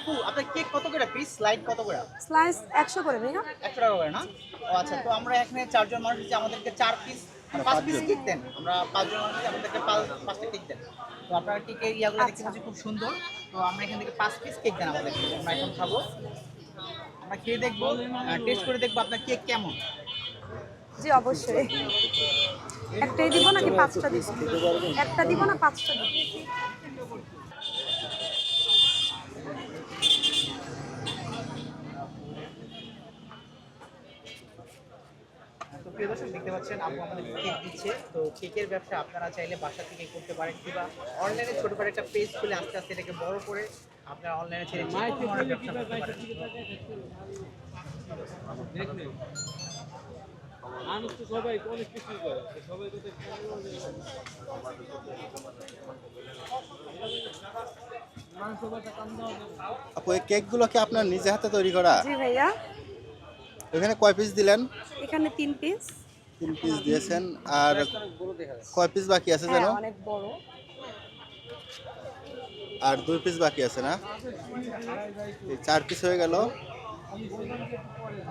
আপু আপনার কেক কত করে পিস, স্লাইড কত করে? স্লাইস 100 করে ভাইয়া। 100 টাকা করে না? ও আচ্ছা, তো আমরা এখানে 4 জন মানুষ আছি, আমাদেরকে 4 পিস 5 পিস কেক দেন। আমরা 5 জন মানুষ আছি, আমাদেরকে 5টা কেক দেন। তো আপনার কেকের ইয়াগুলো দেখতে আচ্ছা পাচ্ছি খুব সুন্দর। তো আমরা এখান থেকে 5 পিস কেক দেন আমাদেরকে। আমরা এখন খাবো। আমরা খেয়ে দেখবো, টেস্ট করে দেখবো আপনার কেক কেমন। জি অবশ্যই। একটাই দিব নাকি 5টা দিব? একটা দিব না 5টা দিব? তো প্রিয় দর্শক দেখতে পাচ্ছেন আপু আমাদের কেক দিচ্ছে। তো কেকের ব্যবসা আপনারা চাইলে বাসা থেকে করতে পারেন, কিংবা অনলাইনে ছোটখাটো একটা পেজ খুলে আস্তে আস্তে এটাকে বড় করে আপনারা অনলাইনে ছেড়ে যে কোনো ধরনের ব্যবসা করতে পারেন। মানুষ তো সবাই অনেক কিছু করে, সবাই তো আপু এই কেকগুলো কি আপনার নিজে হাতে তৈরি করা? জি ভাইয়া। এখানে কয় পিস দিলেন? এখানে 3 পিস। 3 পিস দিয়েছেন। আর কয় পিস বাকি আছে হ্যাঁ যেন? অনেক বড়। আর 2 পিস বাকি আছে না? এই 4 পিস হয়ে গেল।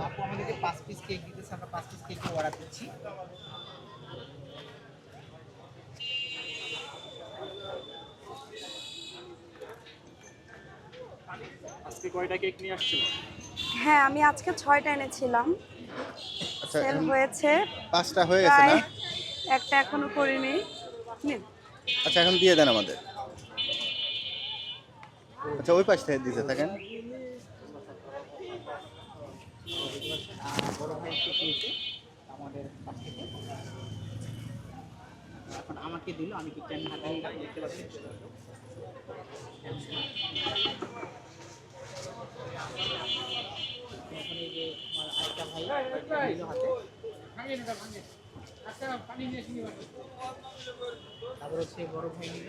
আপু আমাদেরকে 5 পিস কেক দিতেছে, আমরা 5 পিস কেক অর্ডার দিচ্ছি। আজকে কয়টা কেক নিয়ে আসছিল? হ্যাঁ আমি আজকে 6টা এনেছিলাম। আচ্ছা সেল হয়েছে 5টা হয়ে গেছে প্রায়, না? একটা এখনো করিনি। নিন। আচ্ছা এখন দিয়ে দেন আমাদের। আচ্ছা ওই পাশ থেকে দিতে থাকেন। বড় ভাই কেক নিয়েছে আমাদের কাছ থেকে। এখন আমাকে দিল, আমি কেকটা আমি হাতে নিলাম, দেখতে পাচ্ছি। এখন এই যে আমার আরেকটা ভাই দিল হাতে। তারপর হচ্ছে বড় ভাই নিল।